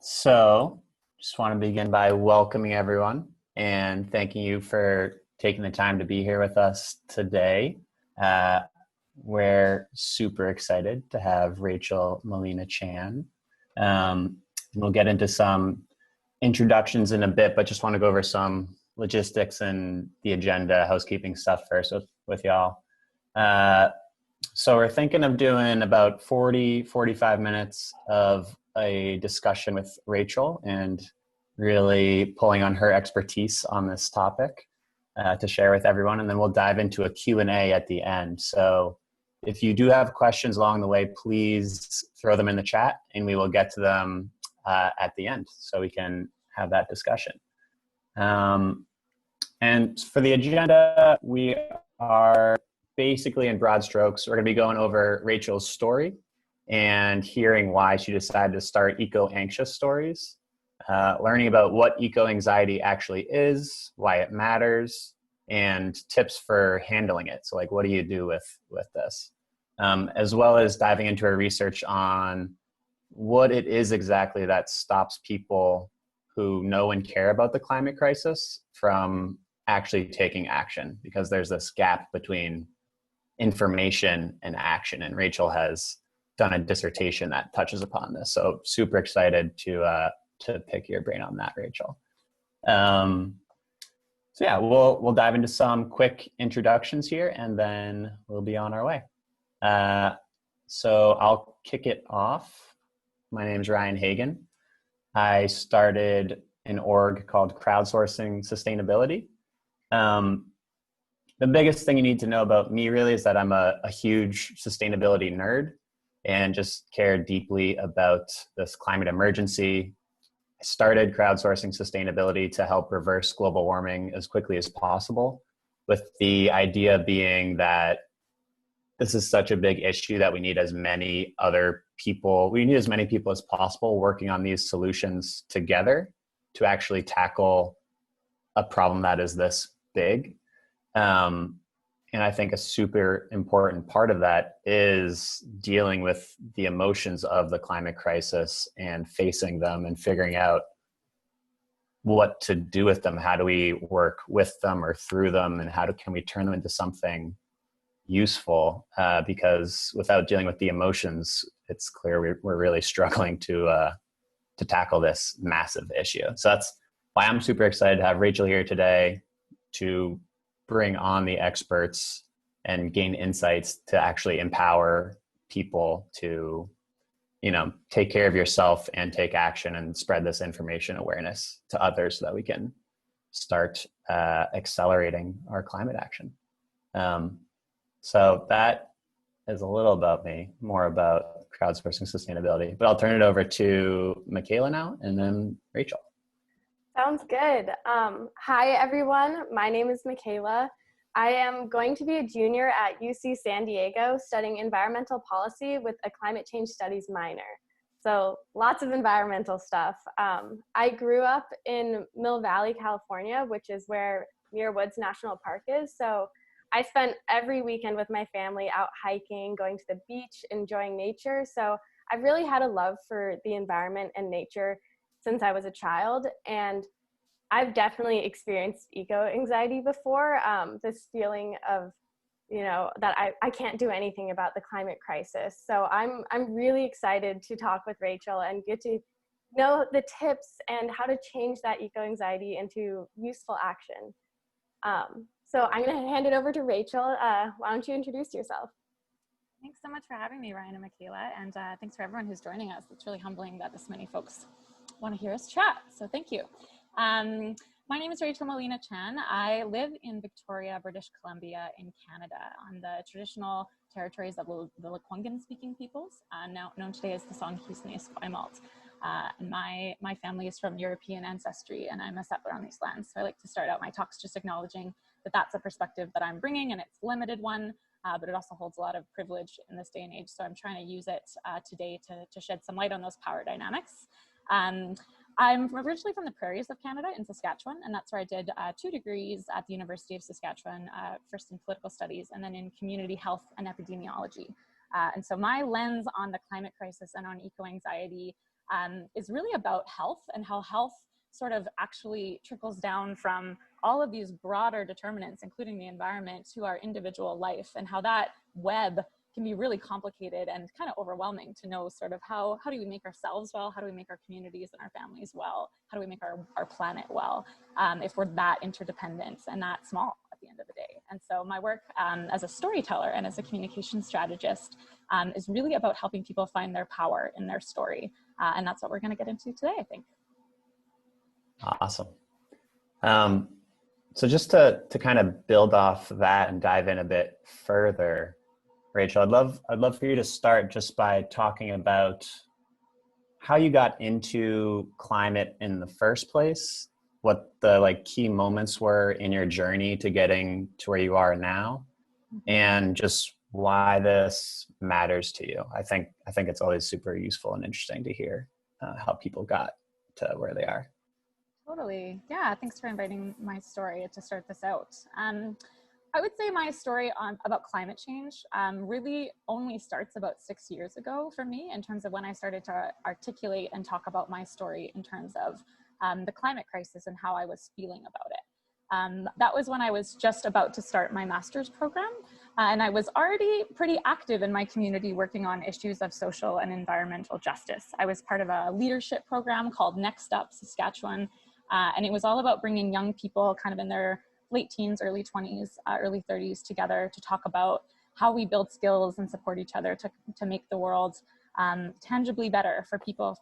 So, just want to begin by welcoming everyone and thanking you for taking the time to be here with us today. We're super excited to have Rachel Malena-Chan. We'll get into some introductions in a bit, but just want to go over some logistics and the agenda, housekeeping stuff first with y'all. So we're thinking of doing about 45 minutes of a discussion with Rachel and really pulling on her expertise on this topic to share with everyone. And then we'll dive into a Q&A at the end. So if you do have questions along the way, please throw them in the chat and we will get to them at the end so we can have that discussion. And for the agenda, we are basically in broad strokes, we're going to be going over Rachel's story and hearing why she decided to start Eco-Anxious Stories, learning about what eco-anxiety actually is, why it matters, and tips for handling it. So like, what do you do with this? As well as diving into her research on what it is exactly that stops people who know and care about the climate crisis from actually taking action, because there's this gap between information and action, and Rachel has done a dissertation that touches upon this. So super excited to pick your brain on that, Rachel. So yeah, we'll dive into some quick introductions here, and then we'll be on our way. So I'll kick it off. My name is Ryan Hagan. I started an org called Crowdsourcing Sustainability. The biggest thing you need to know about me really is that I'm a huge sustainability nerd and just care deeply about this climate emergency. I started Crowdsourcing Sustainability to help reverse global warming as quickly as possible, with the idea being that this is such a big issue that we need as many people as possible working on these solutions together to actually tackle a problem that is this big. And I think a super important part of that is dealing with the emotions of the climate crisis and facing them and figuring out what to do with them. How do we work with them or through them, and can we turn them into something useful? Because without dealing with the emotions, it's clear we're really struggling to tackle this massive issue. So that's why I'm super excited to have Rachel here today to bring on the experts and gain insights to actually empower people to, take care of yourself and take action and spread this information awareness to others so that we can start accelerating our climate action. So that is a little about me, more about Crowdsourcing Sustainability, but I'll turn it over to Michaela now and then Rachel. Sounds good. Hi, everyone. My name is Michaela. I am going to be a junior at UC San Diego studying environmental policy with a climate change studies minor. So lots of environmental stuff. I grew up in Mill Valley, California, which is where Muir Woods National Park is. So I spent every weekend with my family out hiking, going to the beach, enjoying nature. So I've really had a love for the environment and nature since I was a child, and I've definitely experienced eco-anxiety before, this feeling of, that I can't do anything about the climate crisis. So I'm really excited to talk with Rachel and get to know the tips and how to change that eco-anxiety into useful action. So I'm going to hand it over to Rachel. Why don't you introduce yourself? Thanks so much for having me, Ryan and Michaela, and thanks for everyone who's joining us. It's really humbling that this many folks want to hear us chat, so thank you. My name is Rachel Malena-Chan. I live in Victoria, British Columbia in Canada, on the traditional territories of the Lekwungen-speaking peoples, now known today as the Songhees and the Esquimalt. And my family is from European ancestry, and I'm a settler on these lands. So I like to start out my talks just acknowledging that that's a perspective that I'm bringing, and it's a limited one, but it also holds a lot of privilege in this day and age. So I'm trying to use it today to shed some light on those power dynamics. I'm originally from the prairies of Canada in Saskatchewan, and that's where I did 2 degrees at the University of Saskatchewan, first in political studies and then in community health and epidemiology. And so my lens on the climate crisis and on eco-anxiety is really about health, and how health sort of actually trickles down from all of these broader determinants, including the environment, to our individual life, and how that web can be really complicated and kind of overwhelming to know sort of how do we make ourselves well, how do we make our communities and our families well, how do we make our planet well, if we're that interdependent and that small at the end of the day. And so my work as a storyteller and as a communication strategist is really about helping people find their power in their story. And that's what we're going to get into today, I think. Awesome. So just to kind of build off that and dive in a bit further, Rachel, I'd love for you to start just by talking about how you got into climate in the first place, what the key moments were in your journey to getting to where you are now, and just why this matters to you. I think it's always super useful and interesting to hear how people got to where they are. Totally. Yeah, thanks for inviting my story to start this out. I would say my story about climate change really only starts about 6 years ago for me, in terms of when I started to articulate and talk about my story in terms of the climate crisis and how I was feeling about it. That was when I was just about to start my master's program, and I was already pretty active in my community working on issues of social and environmental justice. I was part of a leadership program called Next Up Saskatchewan, and it was all about bringing young people kind of in their late teens, early 20s, early 30s together to talk about how we build skills and support each other to make the world tangibly better for people,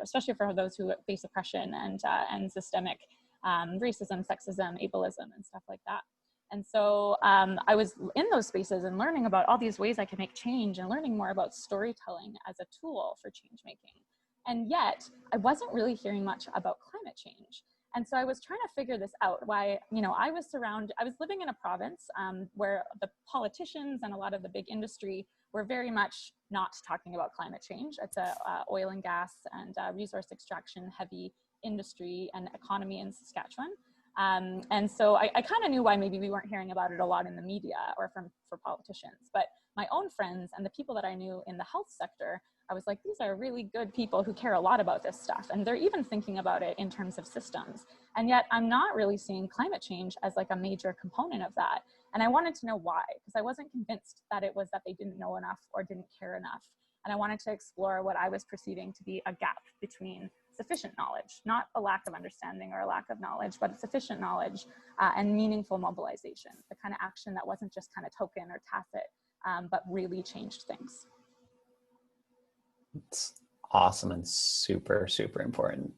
especially for those who face oppression and systemic racism, sexism, ableism, and stuff like that. And so I was in those spaces and learning about all these ways I can make change, and learning more about storytelling as a tool for change making. And yet I wasn't really hearing much about climate change. And so I was trying to figure this out, why, I was living in a province where the politicians and a lot of the big industry were very much not talking about climate change. It's a oil and gas and resource extraction heavy industry and economy in Saskatchewan. And so I kind of knew why maybe we weren't hearing about it a lot in the media or for politicians. But my own friends and the people that I knew in the health sector, I was like, these are really good people who care a lot about this stuff. And they're even thinking about it in terms of systems. And yet I'm not really seeing climate change as a major component of that. And I wanted to know why, because I wasn't convinced that it was that they didn't know enough or didn't care enough. And I wanted to explore what I was perceiving to be a gap between sufficient knowledge, not a lack of understanding or a lack of knowledge, but sufficient knowledge and meaningful mobilization, the kind of action that wasn't just kind of token or tacit, but really changed things. It's awesome and super, super important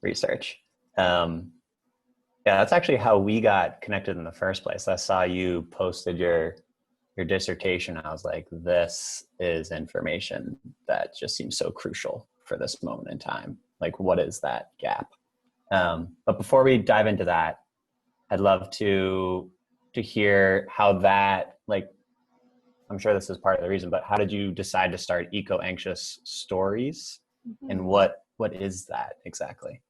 research. Yeah, that's actually how we got connected in the first place. I saw you posted your dissertation. I was like, this is information that just seems so crucial for this moment in time. What is that gap? But before we dive into that, I'd love to hear how that, I'm sure this is part of the reason, but how did you decide to start Eco-Anxious Stories? Mm-hmm. And what is that exactly?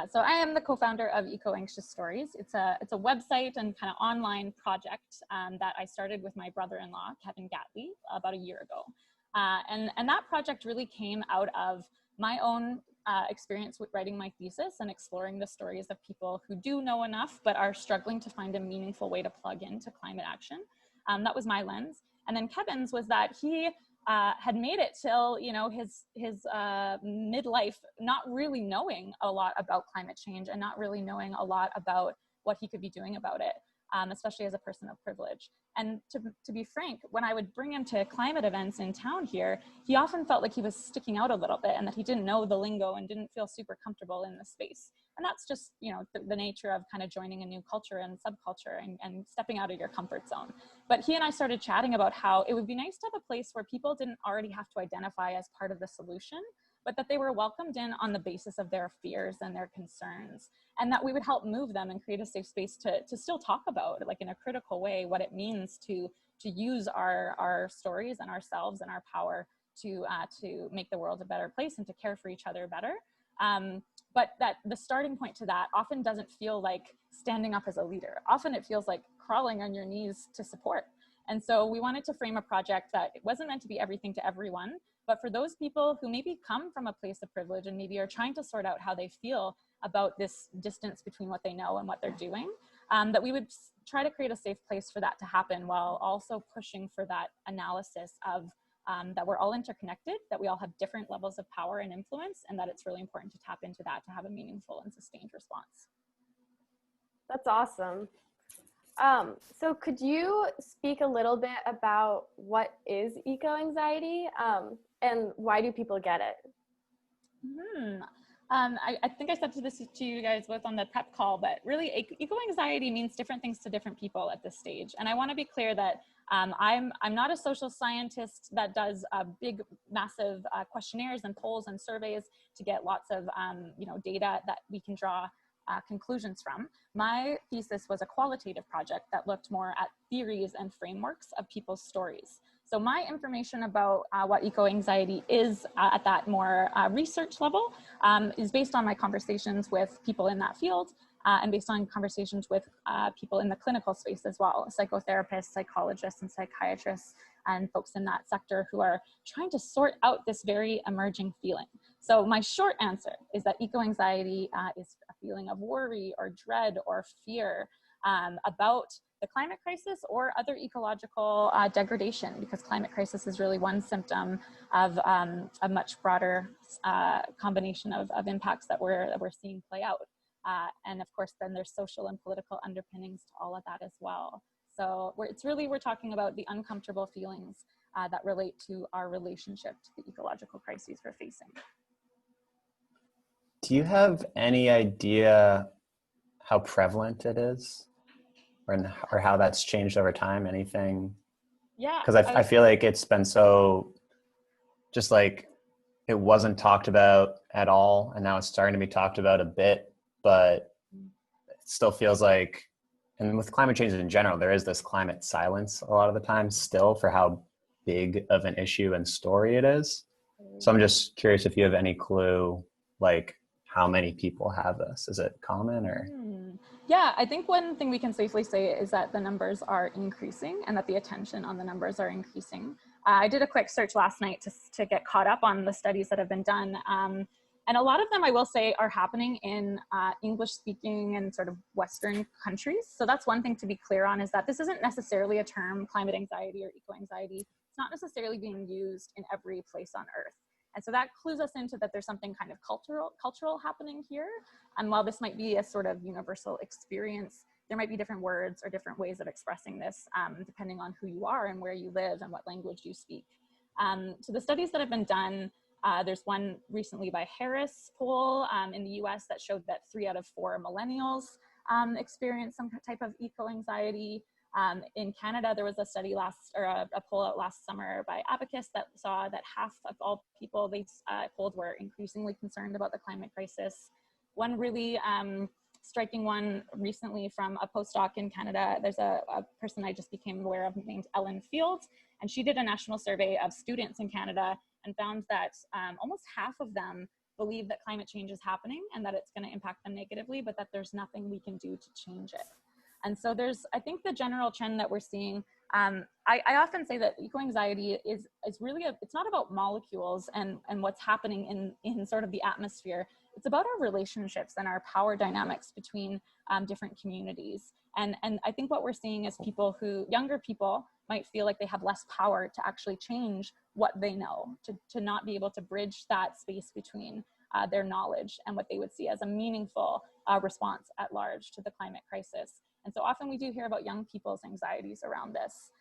So I am the co-founder of Eco-Anxious Stories. It's a website and kind of online project that I started with my brother-in-law, Kevin Gatley, about a year ago. And that project really came out of my own experience with writing my thesis and exploring the stories of people who do know enough, but are struggling to find a meaningful way to plug into climate action. That was my lens. And then Kevin's was that he had made it till his midlife, not really knowing a lot about climate change and not really knowing a lot about what he could be doing about it, especially as a person of privilege. And to be frank, when I would bring him to climate events in town here, he often felt like he was sticking out a little bit and that he didn't know the lingo and didn't feel super comfortable in the space. And that's just, the nature of kind of joining a new culture and subculture and stepping out of your comfort zone. But he and I started chatting about how it would be nice to have a place where people didn't already have to identify as part of the solution, but that they were welcomed in on the basis of their fears and their concerns, and that we would help move them and create a safe space to still talk about, in a critical way, what it means to use our stories and ourselves and our power to make the world a better place and to care for each other better. But that the starting point to that often doesn't feel like standing up as a leader. Often it feels like crawling on your knees to support. And so we wanted to frame a project that it wasn't meant to be everything to everyone, but for those people who maybe come from a place of privilege and maybe are trying to sort out how they feel about this distance between what they know and what they're doing, that we would try to create a safe place for that to happen, while also pushing for that analysis of that we're all interconnected, that we all have different levels of power and influence, and that it's really important to tap into that to have a meaningful and sustained response. That's awesome. So could you speak a little bit about what is eco-anxiety, and why do people get it? I think I said this to you guys both on the prep call, but really eco-anxiety means different things to different people at this stage. And I want to be clear that I'm not a social scientist that does big, massive questionnaires and polls and surveys to get lots of data that we can draw conclusions from. My thesis was a qualitative project that looked more at theories and frameworks of people's stories. So my information about what eco-anxiety is at that more research level is based on my conversations with people in that field and based on conversations with people in the clinical space as well, psychotherapists, psychologists, and psychiatrists, and folks in that sector who are trying to sort out this very emerging feeling. So my short answer is that eco-anxiety is a feeling of worry or dread or fear about the climate crisis or other ecological degradation, because climate crisis is really one symptom of a much broader combination of impacts that we're seeing play out. And of course, then there's social and political underpinnings to all of that as well. So we're talking about the uncomfortable feelings that relate to our relationship to the ecological crises we're facing. Do you have any idea how prevalent it is, or how that's changed over time? Anything? Yeah. Because I feel like it's been so, just like, it wasn't talked about at all, and now it's starting to be talked about a bit, but it still feels like, and with climate change in general, there is this climate silence a lot of the time still for how big of an issue and story it is. So I'm just curious if you have any clue, like, how many people have this? Is it common, or? Yeah, I think one thing we can safely say is that the numbers are increasing and that the attention on the numbers are increasing. I did a quick search last night to get caught up on the studies that have been done. And a lot of them, I will say, are happening in English-speaking and sort of Western countries. So that's one thing to be clear on, is that this isn't necessarily a term, climate anxiety or eco-anxiety. It's not necessarily being used in every place on Earth. And so that clues us into that there's something kind of cultural happening here. And while this might be a sort of universal experience, there might be different words or different ways of expressing this, depending on who you are and where you live and what language you speak. So the studies that have been done, there's one recently by Harris poll in the US that showed that 3 out of 4 millennials experience some type of eco-anxiety. In Canada, there was a study a poll out last summer by Abacus that saw that half of all people they polled were increasingly concerned about the climate crisis. One really striking one recently from a postdoc in Canada, there's a person I just became aware of named Ellen Fields, and she did a national survey of students in Canada and found that almost half of them believe that climate change is happening and that it's going to impact them negatively, but that there's nothing we can do to change it. And so I think the general trend that we're seeing, I often say that eco-anxiety is really, it's not about molecules and what's happening in sort of the atmosphere. It's about our relationships and our power dynamics between different communities. And I think what we're seeing is younger people might feel like they have less power to actually change what they know, to not be able to bridge that space between their knowledge and what they would see as a meaningful response at large to the climate crisis. And so often we do hear about young people's anxieties around this.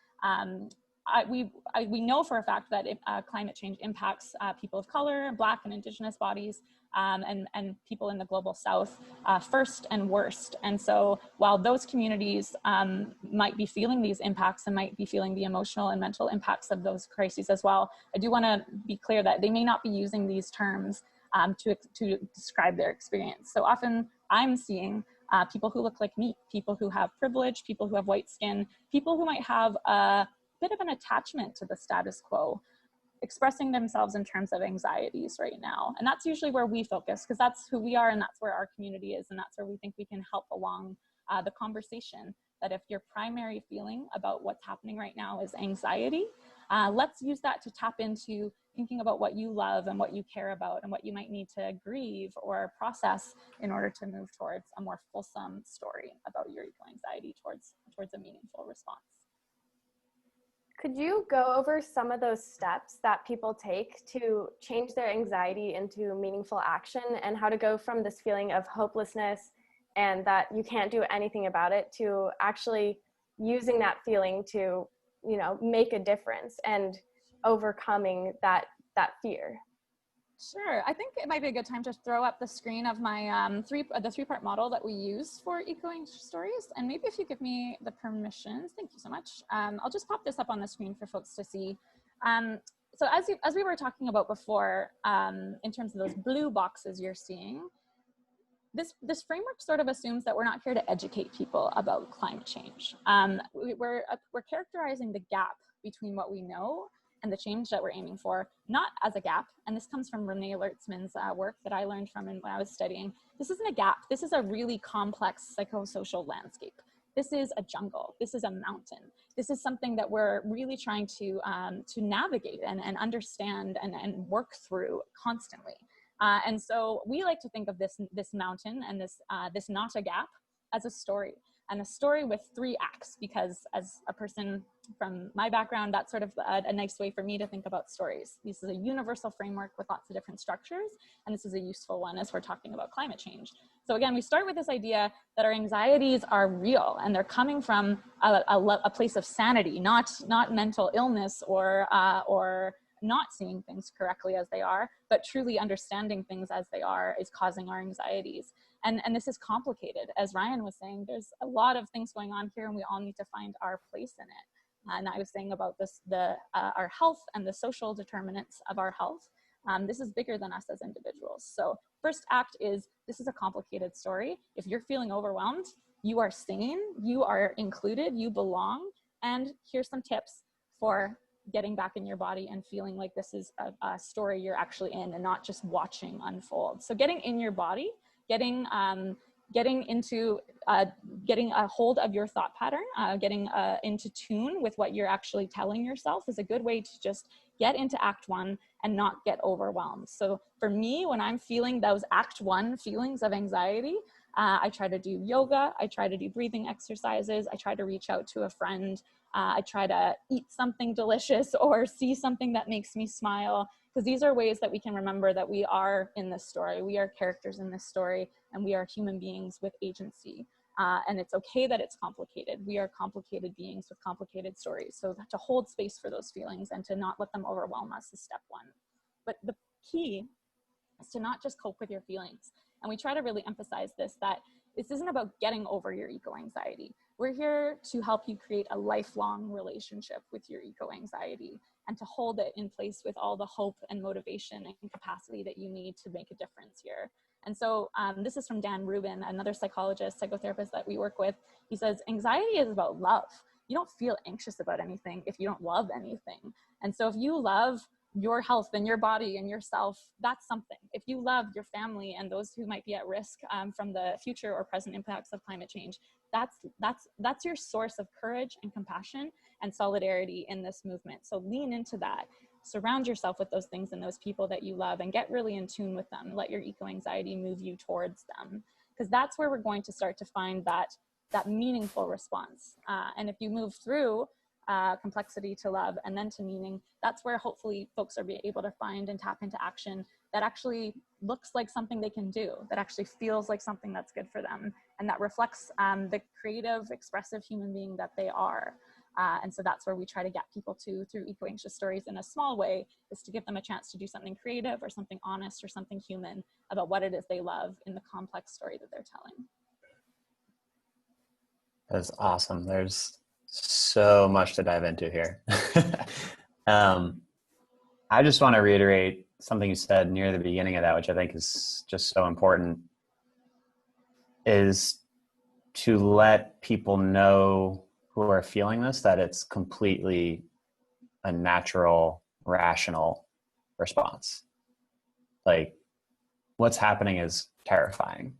We know for a fact that climate change impacts people of color, Black and Indigenous bodies, and people in the global South first and worst. And so while those communities might be feeling these impacts and might be feeling the emotional and mental impacts of those crises as well, I do want to be clear that they may not be using these terms to describe their experience. So often I'm seeing people who look like me, people who have privilege, people who have white skin, people who might have a bit of an attachment to the status quo, expressing themselves in terms of anxieties right now. And that's usually where we focus, because that's who we are and that's where our community is, and that's where we think we can help along the conversation. that if your primary feeling about what's happening right now is anxiety, let's use that to tap into thinking about what you love and what you care about and what you might need to grieve or process in order to move towards a more fulsome story about your eco-anxiety towards a meaningful response. Could you go over some of those steps that people take to change their anxiety into meaningful action, and how to go from this feeling of hopelessness and that you can't do anything about it to actually using that feeling to, you know, make a difference and overcoming that fear? Sure. I think it might be a good time to throw up the screen of my the three-part model that we use for eco-anxiety stories. And maybe if you give me the permissions, thank you so much. I'll just pop this up on the screen for folks to see. So as we were talking about before, in terms of those blue boxes you're seeing, this framework sort of assumes that we're not here to educate people about climate change. We're characterizing the gap between what we know and the change that we're aiming for, not as a gap. And this comes from Renee Lertzman's work that I learned from when I was studying. This isn't a gap. This is a really complex psychosocial landscape. This is a jungle. This is a mountain. This is something that we're really trying to navigate and understand and work through constantly. And so we like to think of this mountain and this not a gap as a story, and a story with 3 acts, because as a person from my background, that's sort of a nice way for me to think about stories. This is a universal framework with lots of different structures, and this is a useful one as we're talking about climate change. So again, we start with this idea that our anxieties are real, and they're coming from a place of sanity, not mental illness or not seeing things correctly as they are, but truly understanding things as they are is causing our anxieties. And this is complicated. As Ryan was saying, there's a lot of things going on here, and we all need to find our place in it. And I was saying about this, our health and the social determinants of our health. This is bigger than us as individuals. So first act is, this is a complicated story. If you're feeling overwhelmed, you are sane, you are included, you belong. And here's some tips for getting back in your body and feeling like this is a story you're actually in and not just watching unfold. So getting in your body, getting into getting a hold of your thought pattern, getting into tune with what you're actually telling yourself is a good way to just get into act 1 and not get overwhelmed. So for me, when I'm feeling those act 1 feelings of anxiety, I try to do yoga, I try to do breathing exercises, I try to reach out to a friend, I try to eat something delicious or see something that makes me smile, because these are ways that we can remember that we are in this story, we are characters in this story, and we are human beings with agency. And it's okay that it's complicated. We are complicated beings with complicated stories. So to hold space for those feelings and to not let them overwhelm us is step 1. But the key is to not just cope with your feelings. And we try to really emphasize this, that this isn't about getting over your eco-anxiety. We're here to help you create a lifelong relationship with your eco-anxiety and to hold it in place with all the hope and motivation and capacity that you need to make a difference here. And so this is from Dan Rubin, another psychologist, psychotherapist that we work with. He says, anxiety is about love. You don't feel anxious about anything if you don't love anything. And so if you love your health and your body and yourself, that's something. If you love your family and those who might be at risk from the future or present impacts of climate change, that's your source of courage and compassion and solidarity in this movement. So lean into that. Surround yourself with those things and those people that you love and get really in tune with them. Let your eco-anxiety move you towards them, because that's where we're going to start to find that meaningful response. And if you move through complexity to love and then to meaning, that's where hopefully folks are able to find and tap into action that actually looks like something they can do, that actually feels like something that's good for them, and that reflects the creative, expressive human being that they are. And so that's where we try to get people to, through eco-anxious stories in a small way, is to give them a chance to do something creative or something honest or something human about what it is they love in the complex story that they're telling. That's awesome. There's so much to dive into here. I just want to reiterate something you said near the beginning of that, which I think is just so important, is to let people know who are feeling this, that it's completely a natural, rational response. Like, what's happening is terrifying.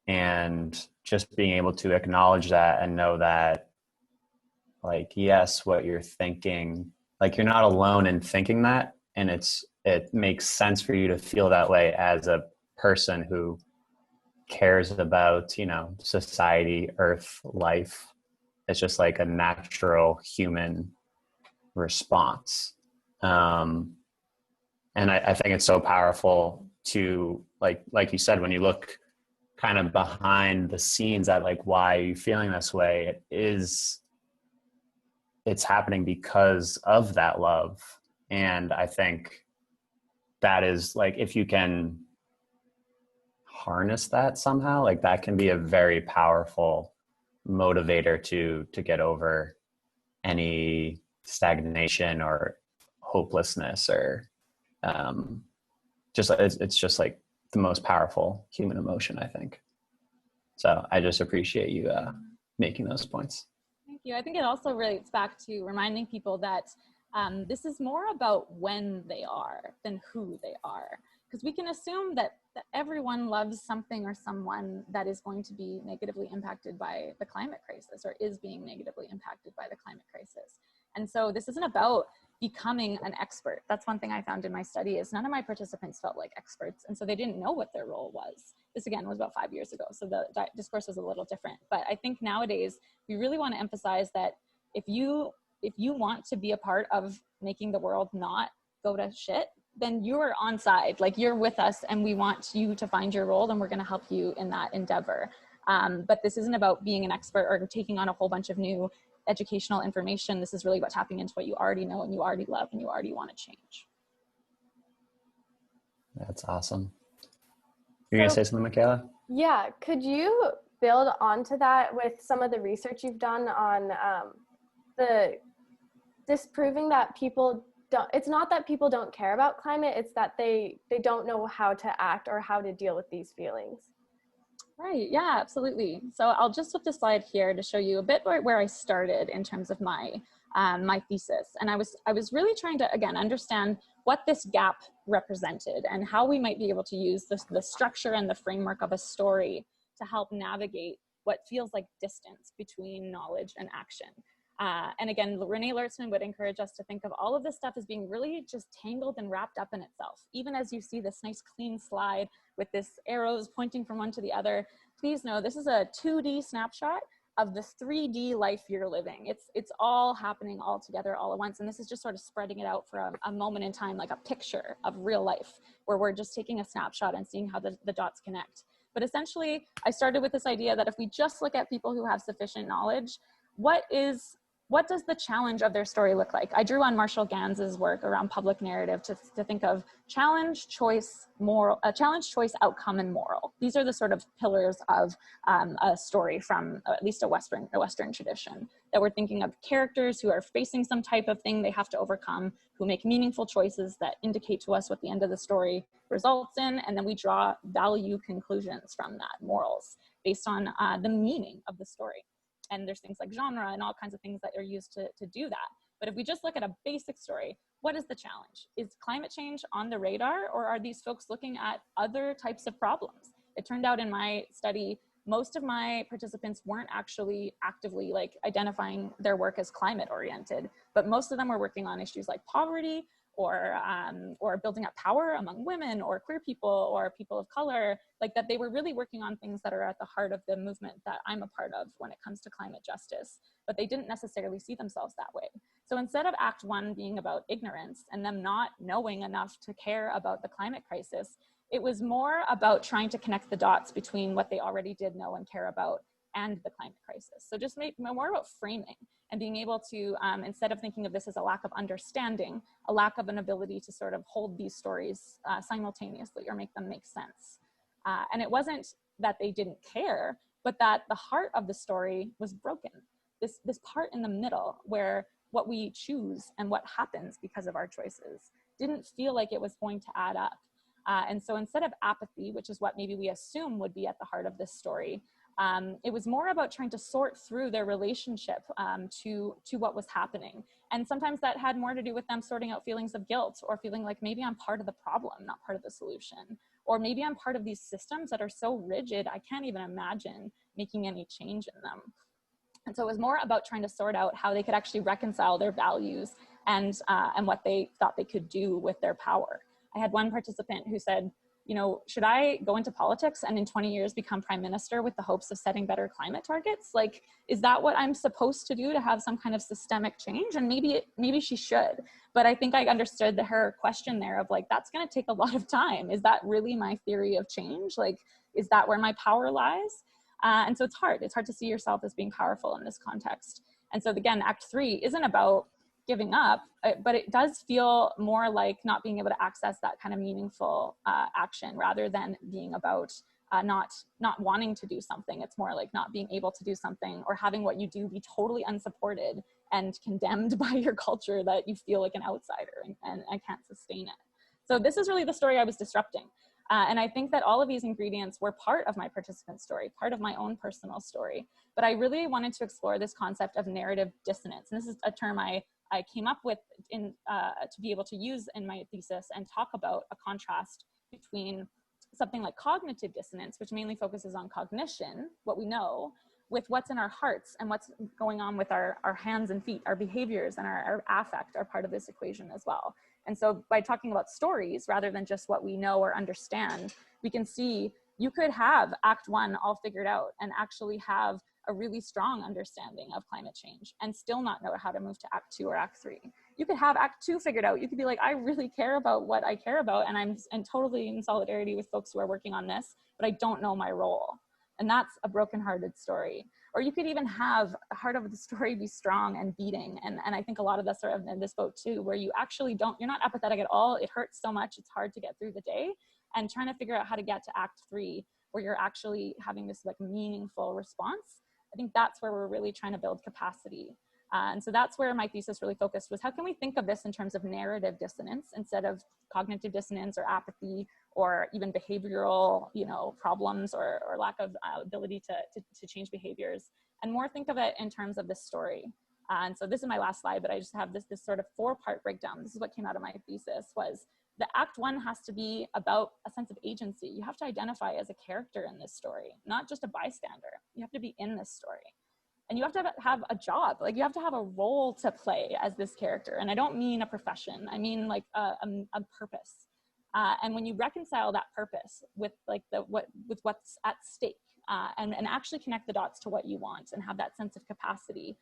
And just being able to acknowledge that and know that, like, yes, what you're thinking, like, you're not alone in thinking that. And it makes sense for you to feel that way as a person who cares about, you know, society, earth, life. It's just like a natural human response. And I think it's so powerful to, like you said, when you look kind of behind the scenes at like why are you feeling this way, it's happening because of that love. And I think that is, like, if you can harness that somehow, like, that can be a very powerful motivator to get over any stagnation or hopelessness, or it's just like the most powerful human emotion, I think. So I just appreciate you making those points. Thank you. I think it also relates back to reminding people that this is more about when they are than who they are. Because we can assume that everyone loves something or someone that is going to be negatively impacted by the climate crisis, or is being negatively impacted by the climate crisis. And so this isn't about becoming an expert. That's one thing I found in my study, is none of my participants felt like experts. And so they didn't know what their role was. This, again, was about 5 years ago. So the discourse was a little different. But I think nowadays we really want to emphasize that if you want to be a part of making the world not go to shit, then you're on side, like, you're with us, and we want you to find your role, and we're going to help you in that endeavor. But this isn't about being an expert or taking on a whole bunch of new educational information. This is really about tapping into what you already know and you already love and you already want to change. That's awesome. You're going to say something, Michaela? Yeah, could you build onto that with some of the research you've done on the disproving that people don't, it's not that people don't care about climate, it's that they don't know how to act or how to deal with these feelings. Right, yeah, absolutely. So I'll just flip the slide here to show you a bit where I started in terms of my my thesis. And I was really trying to, again, understand what this gap represented and how we might be able to use the structure and the framework of a story to help navigate what feels like distance between knowledge and action. And again, Renee Lertzman would encourage us to think of all of this stuff as being really just tangled and wrapped up in itself. Even as you see this nice clean slide with this arrows pointing from one to the other, please know this is a 2D snapshot of the 3D life you're living. It's all happening all together all at once. And this is just sort of spreading it out for a moment in time, like a picture of real life, where we're just taking a snapshot and seeing how the dots connect. But essentially, I started with this idea that if we just look at people who have sufficient knowledge, what does the challenge of their story look like? I drew on Marshall Ganz's work around public narrative to think of challenge, choice, outcome, and moral. These are the sort of pillars of a story from at least a Western tradition, that we're thinking of characters who are facing some type of thing they have to overcome, who make meaningful choices that indicate to us what the end of the story results in, and then we draw value conclusions from that, morals, based on the meaning of the story. And there's things like genre and all kinds of things that are used to do that. But if we just look at a basic story, what is the challenge? Is climate change on the radar, or are these folks looking at other types of problems? It turned out in my study, most of my participants weren't actually actively like identifying their work as climate oriented, but most of them were working on issues like poverty, or building up power among women or queer people or people of color, like that they were really working on things that are at the heart of the movement that I'm a part of when it comes to climate justice, but they didn't necessarily see themselves that way. So instead of Act 1 being about ignorance and them not knowing enough to care about the climate crisis, it was more about trying to connect the dots between what they already did know and care about and the climate crisis. So just more about framing and being able to, instead of thinking of this as a lack of understanding, a lack of an ability to sort of hold these stories simultaneously or make them make sense. And it wasn't that they didn't care, but that the heart of the story was broken. This part in the middle where what we choose and what happens because of our choices didn't feel like it was going to add up. And so instead of apathy, which is what maybe we assume would be at the heart of this story, It was more about trying to sort through their relationship to what was happening. And sometimes that had more to do with them sorting out feelings of guilt, or feeling like maybe I'm part of the problem, not part of the solution. Or maybe I'm part of these systems that are so rigid, I can't even imagine making any change in them. And so it was more about trying to sort out how they could actually reconcile their values and what they thought they could do with their power. I had one participant who said, you know, should I go into politics and in 20 years become prime minister with the hopes of setting better climate targets? Like, is that what I'm supposed to do to have some kind of systemic change? And maybe she should. But I think I understood her question there of like, that's going to take a lot of time. Is that really my theory of change? Like, is that where my power lies? And so it's hard to see yourself as being powerful in this context. And so again, Act 3 isn't about giving up, but it does feel more like not being able to access that kind of meaningful action, rather than being about not wanting to do something. It's more like not being able to do something, or having what you do be totally unsupported and condemned by your culture, that you feel like an outsider and I can't sustain it. So this is really the story I was disrupting. And I think that all of these ingredients were part of my participant story, part of my own personal story. But I really wanted to explore this concept of narrative dissonance. And this is a term I came up with to be able to use in my thesis and talk about a contrast between something like cognitive dissonance, which mainly focuses on cognition, what we know, with what's in our hearts and what's going on with our hands and feet. Our behaviors and our affect are part of this equation as well. And so by talking about stories rather than just what we know or understand, we can see you could have Act 1 all figured out and actually have a really strong understanding of climate change and still not know how to move to Act 2 or Act 3. You could have Act 2 figured out. You could be like, I really care about what I care about, and I'm totally in solidarity with folks who are working on this, but I don't know my role. And that's a brokenhearted story. Or you could even have the heart of the story be strong and beating. And I think a lot of us are in this boat too, where you actually you're not apathetic at all. It hurts so much, it's hard to get through the day. And trying to figure out how to get to Act 3, where you're actually having this like meaningful response. I think that's where we're really trying to build capacity. And so that's where my thesis really focused, was how can we think of this in terms of narrative dissonance instead of cognitive dissonance or apathy or even behavioral, problems or lack of ability to change behaviors, and more think of it in terms of this story. And so this is my last slide, but I just have this sort of 4-part breakdown. This is what came out of my thesis, was the Act 1 has to be about a sense of agency. You have to identify as a character in this story, not just a bystander. You have to be in this story. And you have to have a job, like you have to have a role to play as this character. And I don't mean a profession, I mean like a purpose. And when you reconcile that purpose with like with what's at stake, and actually connect the dots to what you want and have that sense of capacity,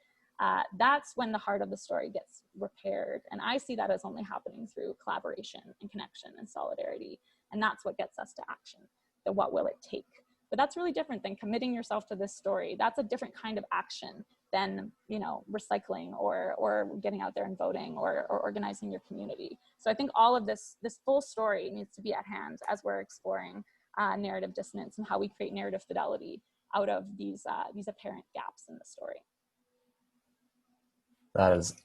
that's when the heart of the story gets repaired. And I see that as only happening through collaboration and connection and solidarity. And that's what gets us to action. So what will it take? But that's really different than committing yourself to this story. That's a different kind of action than, recycling or getting out there and voting or organizing your community. So I think all of this full story needs to be at hand as we're exploring narrative dissonance and how we create narrative fidelity out of these apparent gaps in the story. That is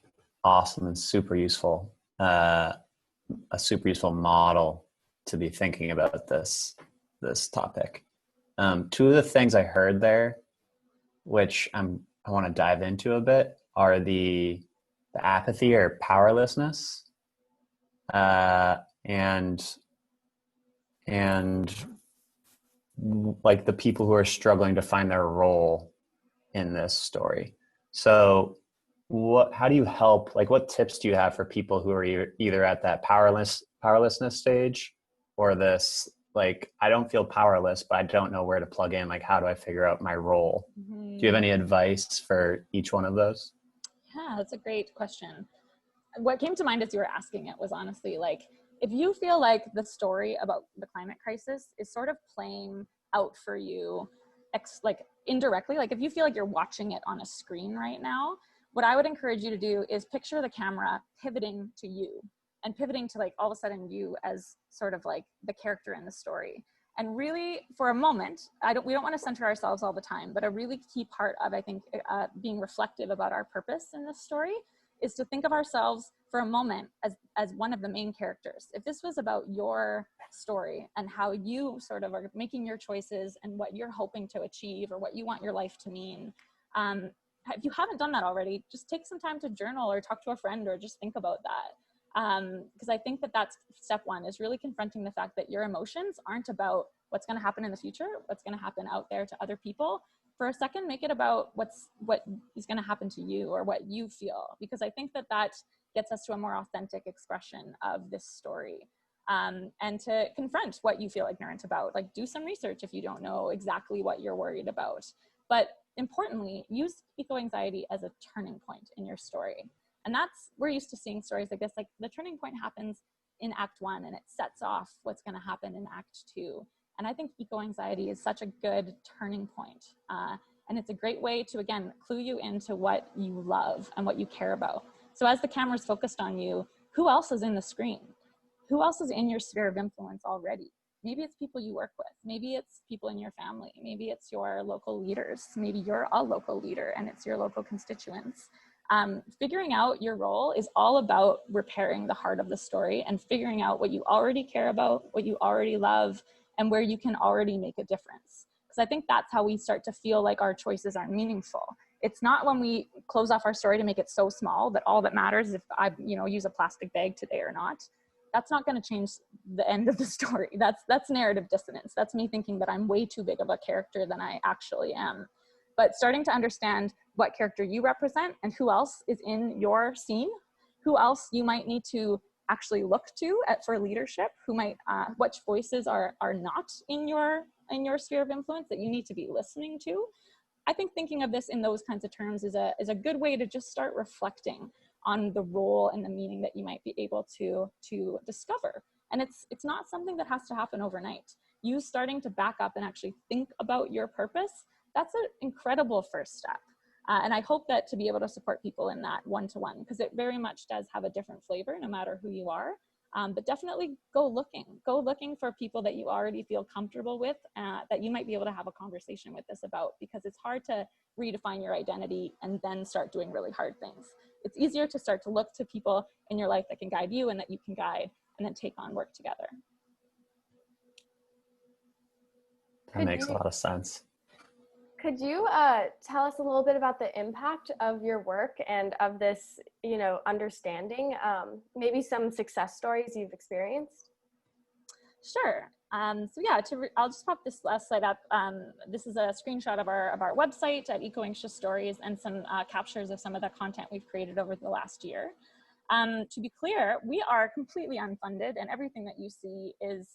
awesome and super useful. A super useful model to be thinking about this topic. Two of the things I heard there, which I want to dive into a bit, are the apathy or powerlessness, and like the people who are struggling to find their role in this story. So how do you help, like what tips do you have for people who are either at that powerlessness stage, or this, like, I don't feel powerless, but I don't know where to plug in. Like, how do I figure out my role? Mm-hmm. Do you have any advice for each one of those? Yeah, that's a great question. What came to mind as you were asking it was honestly, like, if you feel like the story about the climate crisis is sort of playing out for you, like indirectly, like if you feel like you're watching it on a screen right now, what I would encourage you to do is picture the camera pivoting to you. And pivoting to like all of a sudden you as sort of like the character in the story. And really for a moment, we don't want to center ourselves all the time, but a really key part of, I think, being reflective about our purpose in this story is to think of ourselves for a moment as one of the main characters, if this was about your story and how you sort of are making your choices and what you're hoping to achieve or what you want your life to mean, if you haven't done that already, just take some time to journal or talk to a friend or just think about that. Because I think that that's step one, is really confronting the fact that your emotions aren't about what's going to happen in the future, what's going to happen out there to other people. For a second, make it about what is going to happen to you or what you feel, because I think that that gets us to a more authentic expression of this story. And to confront what you feel ignorant about, like do some research if you don't know exactly what you're worried about. But importantly, use eco-anxiety as a turning point in your story. And we're used to seeing stories like this, like the turning point happens in Act 1 and it sets off what's going to happen in Act 2. And I think eco-anxiety is such a good turning point. And it's a great way to, again, clue you into what you love and what you care about. So as the camera's focused on you, who else is in the screen? Who else is in your sphere of influence already? Maybe it's people you work with. Maybe it's people in your family. Maybe it's your local leaders. Maybe you're a local leader and it's your local constituents. Figuring out your role is all about repairing the heart of the story and figuring out what you already care about, what you already love, and where you can already make a difference. Because I think that's how we start to feel like our choices are meaningful. It's not when we close off our story to make it so small that all that matters is if I, use a plastic bag today or not. That's not going to change the end of the story. That's narrative dissonance. That's me thinking that I'm way too big of a character than I actually am. But starting to understand what character you represent and who else is in your scene, who else you might need to actually look to for leadership, who might, which voices are not in your sphere of influence that you need to be listening to. I think thinking of this in those kinds of terms is a good way to just start reflecting on the role and the meaning that you might be able to discover. And it's not something that has to happen overnight. You starting to back up and actually think about your purpose, that's an incredible first step. And I hope that to be able to support people in that one-to-one, because it very much does have a different flavor no matter who you are. But definitely go looking for people that you already feel comfortable with, that you might be able to have a conversation with this about, because it's hard to redefine your identity and then start doing really hard things. It's easier to start to look to people in your life that can guide you and that you can guide, and then take on work together. That makes a lot of sense. Could you tell us a little bit about the impact of your work and of this, understanding, maybe some success stories you've experienced? Sure. So yeah, I'll just pop this last slide up. This is a screenshot of our website at Eco-Anxious Stories and some captures of some of the content we've created over the last year. To be clear, we are completely unfunded, and everything that you see is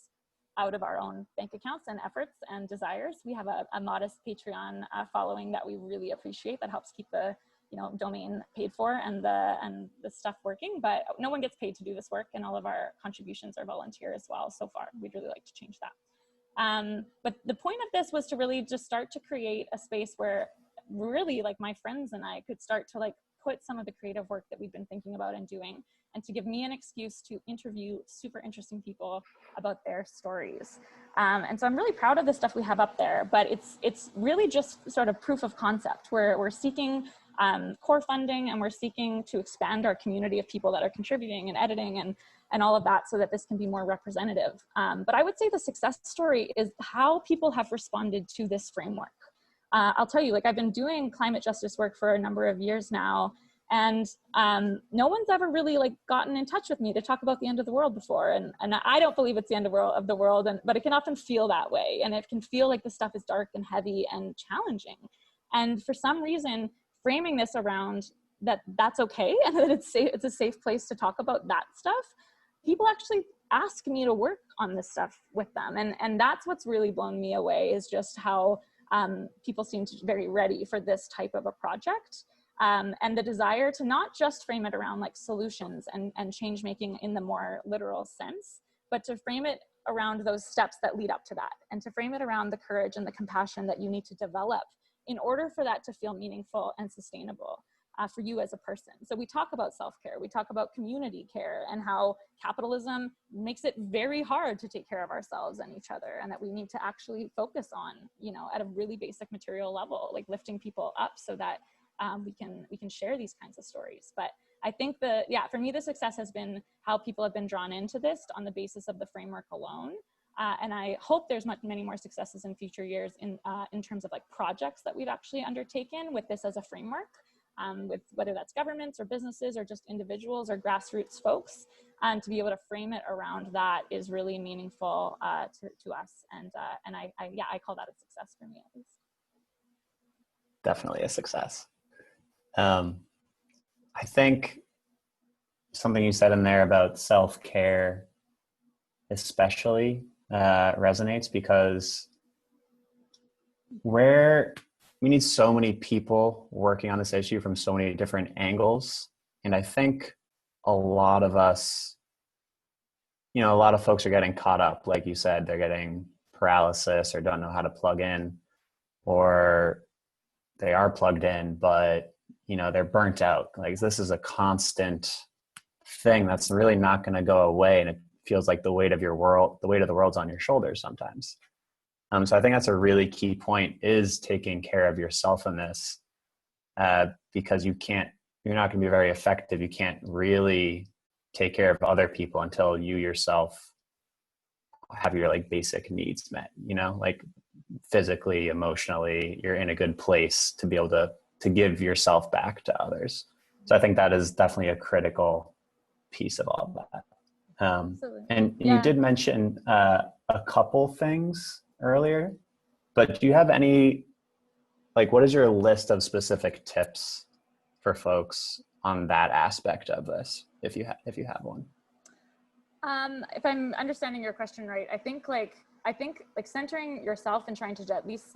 out of our own bank accounts and efforts and desires. We have a modest Patreon following that we really appreciate, that helps keep the domain paid for and the stuff working, but no one gets paid to do this work, and all of our contributions are volunteer as well so far. We'd really like to change that. But the point of this was to really just start to create a space where really, like, my friends and I could start to put some of the creative work that we've been thinking about and doing, and to give me an excuse to interview super interesting people about their stories. And so I'm really proud of the stuff we have up there, but it's really just sort of proof of concept. We're seeking core funding, and we're seeking to expand our community of people that are contributing and editing and all of that, so that this can be more representative. But I would say the success story is how people have responded to this framework. I'll tell you, I've been doing climate justice work for a number of years now, and no one's ever really gotten in touch with me to talk about the end of the world before. And I don't believe it's the end of the world, but it can often feel that way. And it can feel like the stuff is dark and heavy and challenging. And for some reason, framing this around that's okay, and that it's a safe place to talk about that stuff, people actually ask me to work on this stuff with them. And that's what's really blown me away, is just how people seem to be very ready for this type of a project. And the desire to not just frame it around solutions and change making in the more literal sense, but to frame it around those steps that lead up to that, and to frame it around the courage and the compassion that you need to develop in order for that to feel meaningful and sustainable for you as a person. So we talk about self-care, we talk about community care, and how capitalism makes it very hard to take care of ourselves and each other, and that we need to actually focus on, at a really basic material level, lifting people up so that we can share these kinds of stories. But I think for me, the success has been how people have been drawn into this on the basis of the framework alone. And I hope there's many more successes in future years in terms of like projects that we've actually undertaken with this as a framework, with whether that's governments or businesses or just individuals or grassroots folks. And to be able to frame it around that is really meaningful to us. And I call that a success for me, at least. Definitely a success. I think something you said in there about self-care especially resonates, because we need so many people working on this issue from so many different angles. And I think a lot of us, a lot of folks are getting caught up. Like you said, they're getting paralysis or don't know how to plug in, or they are plugged in, but they're burnt out. Like, this is a constant thing that's really not going to go away. And it feels like the weight of the world's on your shoulders sometimes. So I think that's a really key point, is taking care of yourself in this, because you're not going to be very effective. You can't really take care of other people until you yourself have your like basic needs met, like physically, emotionally, you're in a good place to be able to give yourself back to others. So I think that is definitely a critical piece of all of that. And you did mention a couple things earlier, but do you have any, like, what is your list of specific tips for folks on that aspect of this, if you have one? If I'm understanding your question right, I think centering yourself and trying to at least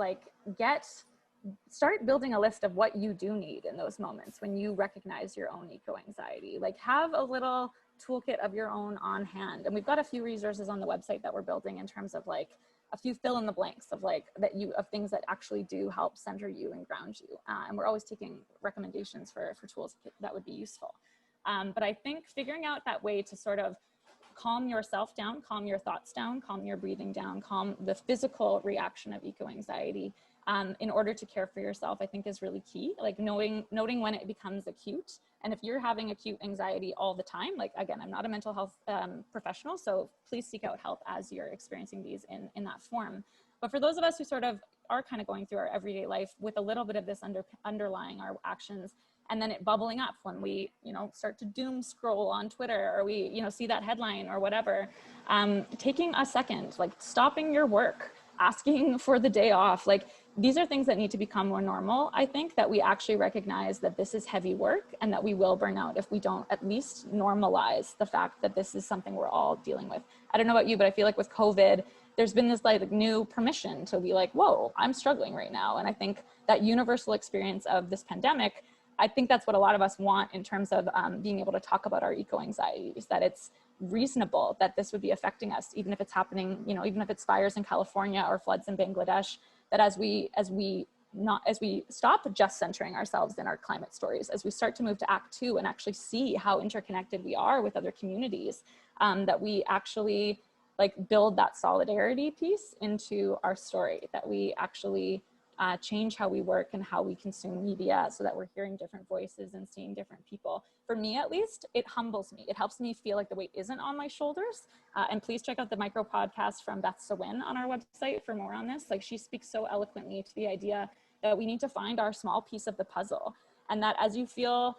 start building a list of what you do need in those moments when you recognize your own eco-anxiety. Like, have a little toolkit of your own on hand. And we've got a few resources on the website that we're building in terms of like a few fill in the blanks of of things that actually do help center you and ground you. And we're always taking recommendations for tools that would be useful. But I think figuring out that way to sort of calm yourself down, calm your thoughts down, calm your breathing down, calm the physical reaction of eco-anxiety, in order to care for yourself, I think is really key. Like noting when it becomes acute. And if you're having acute anxiety all the time, like, again, I'm not a mental health professional, so please seek out help as you're experiencing these in that form. But for those of us who sort of are kind of going through our everyday life with a little bit of this underlying our actions, and then it bubbling up when we, start to doom scroll on Twitter, or we, see that headline or whatever, taking a second, like stopping your work, asking for the day off, like these are things that need to become more normal. I think that we actually recognize that this is heavy work and that we will burn out if we don't at least normalize the fact that this is something we're all dealing with. I don't know about you, but I feel like with COVID, there's been this like new permission to be like, whoa, I'm struggling right now. And I think that universal experience of this pandemic, I think that's what a lot of us want in terms of being able to talk about our eco-anxieties, that it's reasonable that this would be affecting us, even if it's happening, even if it's fires in California or floods in Bangladesh, that as we stop just centering ourselves in our climate stories, as we start to move to Act 2 and actually see how interconnected we are with other communities, that we actually build that solidarity piece into our story, that we actually change how we work and how we consume media so that we're hearing different voices and seeing different people. For me, at least, it humbles me. It helps me feel like the weight isn't on my shoulders. And please check out the micro podcast from Beth Sawin on our website for more on this. Like, she speaks so eloquently to the idea that we need to find our small piece of the puzzle. And that as you feel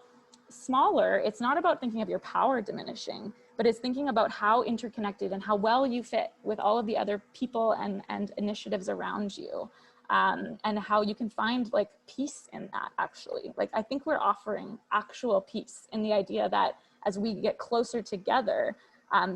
smaller, it's not about thinking of your power diminishing, but it's thinking about how interconnected and how well you fit with all of the other people and initiatives around you. And how you can find peace in that, actually. I think we're offering actual peace in the idea that as we get closer together,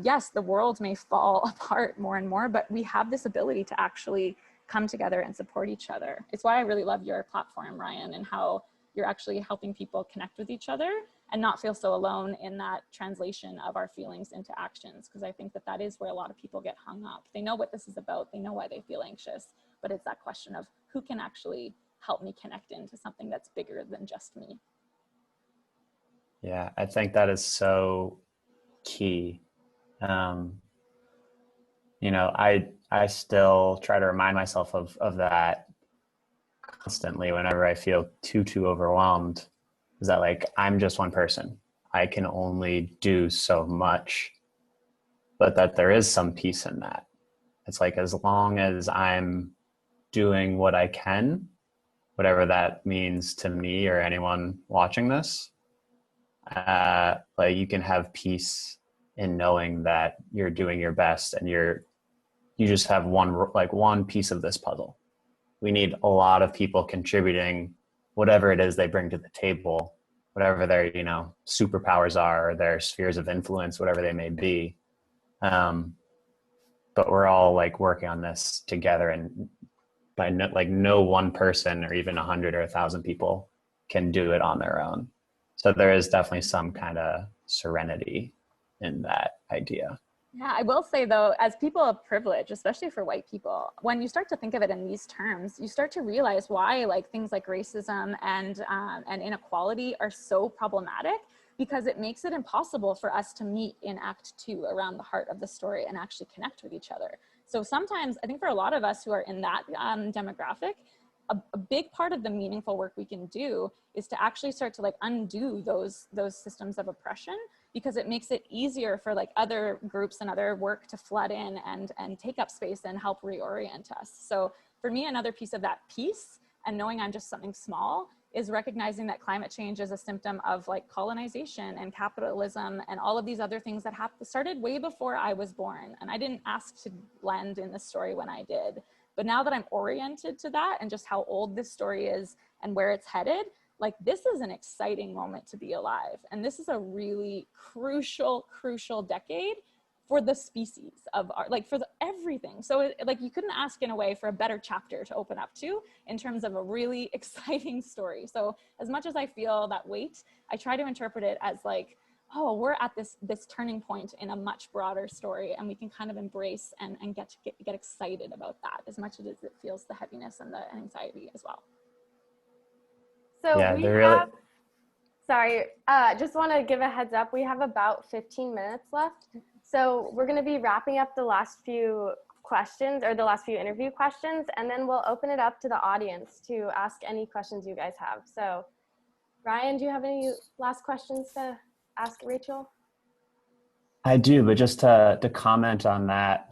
yes, the world may fall apart more and more, but we have this ability to actually come together and support each other. It's why I really love your platform, Ryan, and how you're actually helping people connect with each other and not feel so alone in that translation of our feelings into actions. Because I think that that is where a lot of people get hung up. They know what this is about. They know why they feel anxious, but it's that question of who can actually help me connect into something that's bigger than just me. Yeah, I think that is so key. I still try to remind myself of that constantly whenever I feel too overwhelmed, is that I'm just one person. I can only do so much, but that there is some peace in that. It's like, as long as I'm doing what I can, whatever that means to me or anyone watching this, like, you can have peace in knowing that you're doing your best, and you just have one piece of this puzzle. We need a lot of people contributing whatever it is they bring to the table, whatever their, superpowers are, or their spheres of influence, whatever they may be. But we're all like working on this together, and no one person or even 100 or 1,000 people can do it on their own. So there is definitely some kind of serenity in that idea. Yeah, I will say though, as people of privilege, especially for white people, when you start to think of it in these terms, you start to realize why things like racism and inequality are so problematic, because it makes it impossible for us to meet in Act 2 around the heart of the story and actually connect with each other. So sometimes, I think for a lot of us who are in that demographic, a big part of the meaningful work we can do is to actually start to undo those systems of oppression, because it makes it easier for other groups and other work to flood in and take up space and help reorient us. So for me, another piece of that peace and knowing I'm just something small is recognizing that climate change is a symptom of colonization and capitalism and all of these other things that started way before I was born. And I didn't ask to land in this story when I did. But now that I'm oriented to that and just how old this story is and where it's headed, this is an exciting moment to be alive. And this is a really crucial decade for the species of art, for everything. So you couldn't ask in a way for a better chapter to open up to in terms of a really exciting story. So as much as I feel that weight, I try to interpret it as oh, we're at this turning point in a much broader story, and we can kind of embrace and get excited about that as much as it feels the heaviness and the anxiety as well. So yeah, just want to give a heads up. We have about 15 minutes left. So we're going to be wrapping up the last few questions, or the last few interview questions, and then we'll open it up to the audience to ask any questions you guys have. So Ryan, do you have any last questions to ask Rachel? I do, but just to comment on that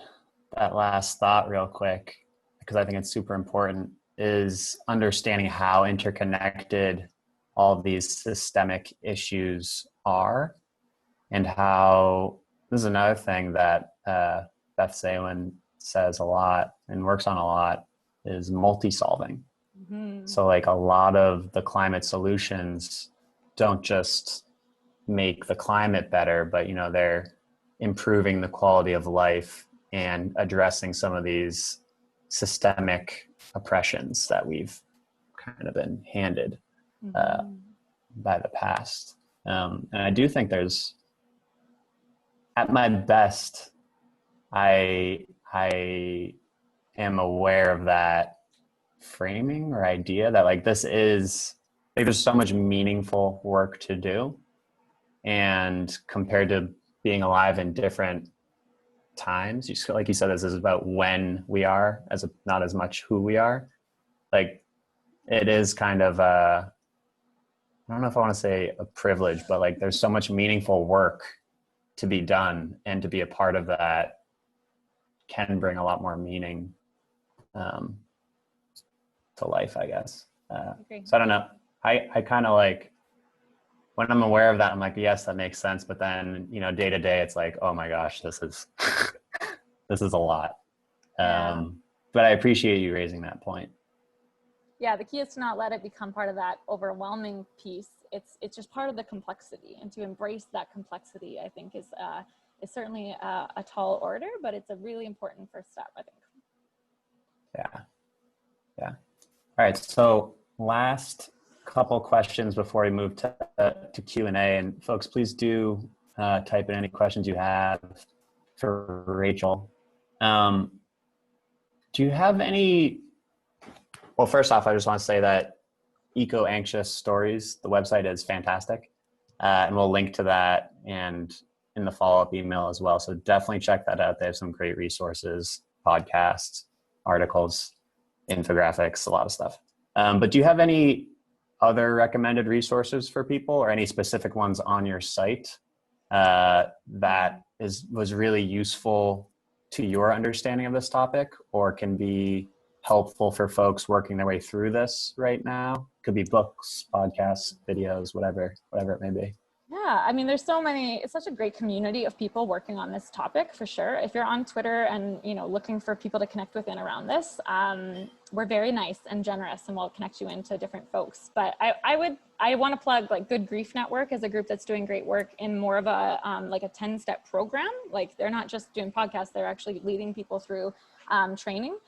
last thought real quick, because I think it's super important, is understanding how interconnected all of these systemic issues are, and how, this is another thing that Beth Sawin says a lot and works on a lot, is multi-solving. Mm-hmm. So a lot of the climate solutions don't just make the climate better, but they're improving the quality of life and addressing some of these systemic oppressions that we've kind of been handed by the past. And I do think there's, at my best, I am aware of that framing or idea that there's so much meaningful work to do. And compared to being alive in different times, like you said, this is about when we are, not as much who we are. It is kind of I don't know if I want to say a privilege, but there's so much meaningful work to be done, and to be a part of that can bring a lot more meaning to life, I guess. So I don't know. I kind of when I'm aware of that, I'm yes, that makes sense. But then, day to day, it's oh my gosh, this is, this is a lot. Yeah. But I appreciate you raising that point. Yeah, the key is to not let it become part of that overwhelming piece. It's just part of the complexity, and to embrace that complexity, I think is certainly a tall order, but it's a really important first step, I think. Yeah. All right. So last couple questions before we move to Q&A, and folks, please do type in any questions you have for Rachel. Do you have any? Well, first off, I just want to say that Eco Anxious Stories, the website is fantastic, and we'll link to that and in the follow-up email as well. So definitely check that out. They have some great resources, podcasts, articles, infographics, a lot of stuff. But do you have any other recommended resources for people, or any specific ones on your site that was really useful to your understanding of this topic, or can be helpful for folks working their way through this right now? Could be books, podcasts, videos, whatever it may be. Yeah, I mean, there's so many, it's such a great community of people working on this topic, for sure. If you're on Twitter and, you know, looking for people to connect with in around this, we're very nice and generous, and we'll connect you into different folks. But I want to plug, like, Good Grief Network is a group that's doing great work in more of a, like a 10-step program. Like, they're not just doing podcasts, they're actually leading people through training.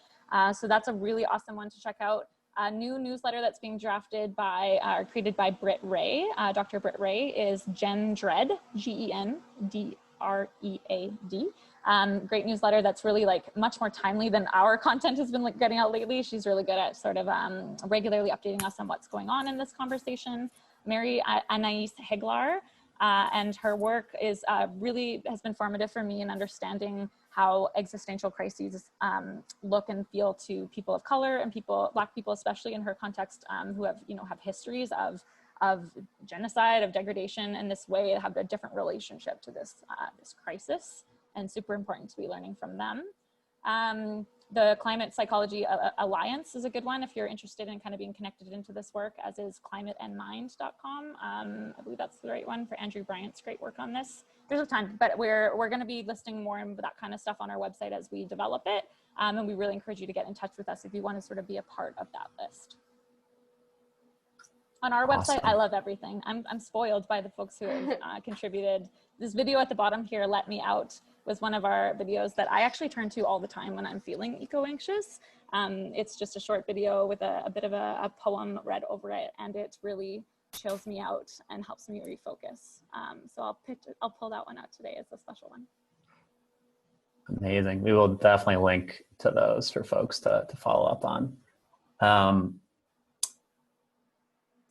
So that's a really awesome one to check out. A new newsletter that's being drafted by, or created by Britt Ray. Dr. Britt Ray is Gen Dread, GENDREAD. Great newsletter that's really, like, much more timely than our content has been, like, getting out lately. She's really good at sort of regularly updating us on what's going on in this conversation. Annaïse Heglar, and her work is really has been formative for me in understanding how existential crises look and feel to people of color and Black people, especially in her context, who have, you know, have histories of genocide, of degradation, and this way have a different relationship to this this crisis, and super important to be learning from them. The Climate Psychology Alliance is a good one if you're interested in kind of being connected into this work, as is climateandmind.com. I believe that's the right one for Andrew Bryant's great work on this. There's a ton, but we're going to be listing more of that kind of stuff on our website as we develop it. And we really encourage you to get in touch with us if you want to sort of be a part of that list. On our website, I love everything. I'm spoiled by the folks who have contributed. This video at the bottom here, Let Me Out, was one of our videos that I actually turn to all the time when I'm feeling eco-anxious. It's just a short video with a bit of a poem read over it, and it really chills me out and helps me refocus. So I'll pull that one out today as a special one. Amazing. We will definitely link to those for folks to follow up on.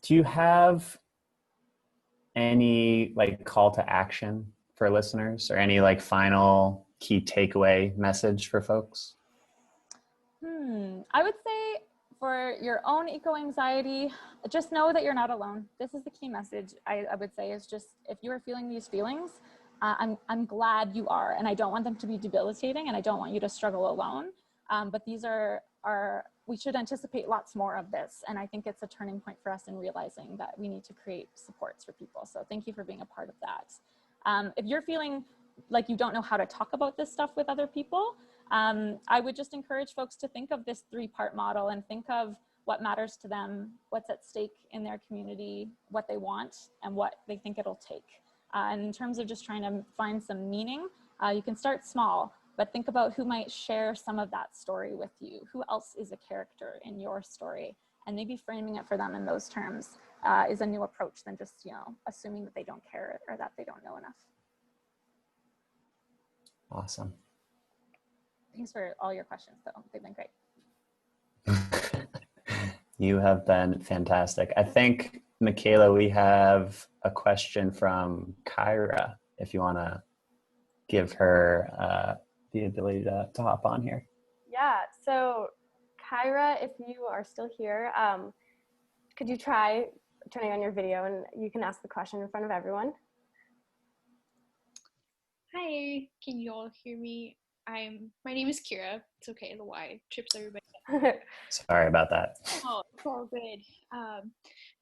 Do you have any, like, call to action for listeners, or any, like, final key takeaway message for folks? I would say, for your own eco-anxiety, just know that you're not alone. This is the key message I would say, is just, if you are feeling these feelings, I'm glad you are, and I don't want them to be debilitating, and I don't want you to struggle alone. But these are we should anticipate lots more of this. And I think it's a turning point for us in realizing that we need to create supports for people. So thank you for being a part of that. If you're feeling like you don't know how to talk about this stuff with other people, I would just encourage folks to think of this 3-part model and think of what matters to them, what's at stake in their community, what they want, and what they think it'll take. And in terms of just trying to find some meaning, you can start small, but think about who might share some of that story with you. Who else is a character in your story? And maybe framing it for them in those terms is a new approach than just, you know, assuming that they don't care or that they don't know enough. Awesome. Thanks for all your questions, though. They've been great. You have been fantastic. I think, Michaela, we have a question from Kyra, if you want to give her the ability to hop on here. Yeah, so Kyra, if you are still here, could you try turning on your video and you can ask the question in front of everyone? Hi, can you all hear me? My name is Kira. It's okay, the Y trips everybody. Sorry about that. Oh, it's all good.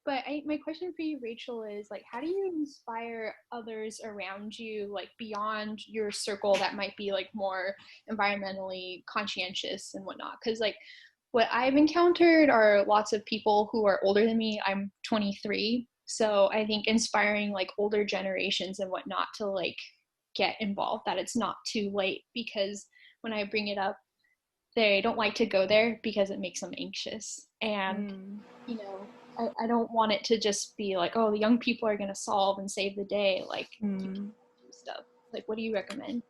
But my question for you, Rachel, is, like, how do you inspire others around you, like, beyond your circle that might be, like, more environmentally conscientious and whatnot? Because, like, what I've encountered are lots of people who are older than me. I'm 23. So I think inspiring, like, older generations and whatnot to, like, get involved, that it's not too late, because when I bring it up, they don't like to go there because it makes them anxious. And, you know, I don't want it to just be like, oh, the young people are going to solve and save the day. Like, you can do stuff. Like, what do you recommend?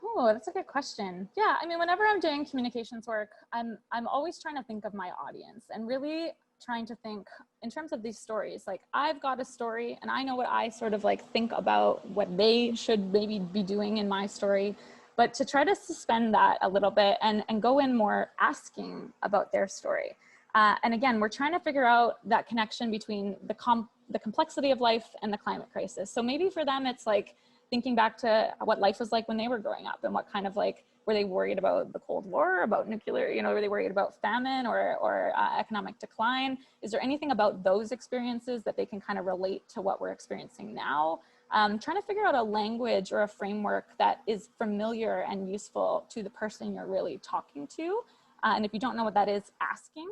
Oh, that's a good question. Yeah, I mean, whenever I'm doing communications work, I'm always trying to think of my audience and really trying to think in terms of these stories. Like, I've got a story and I know what I sort of like think about what they should maybe be doing in my story, but to try to suspend that a little bit and go in more asking about their story. And again, we're trying to figure out that connection between the complexity of life and the climate crisis. So maybe for them, it's like thinking back to what life was like when they were growing up, and what kind of like, were they worried about the Cold War, about nuclear, you know, were they worried about famine or economic decline? Is there anything about those experiences that they can kind of relate to what we're experiencing now? Trying to figure out a language or a framework that is familiar and useful to the person you're really talking to. And if you don't know what that is, asking.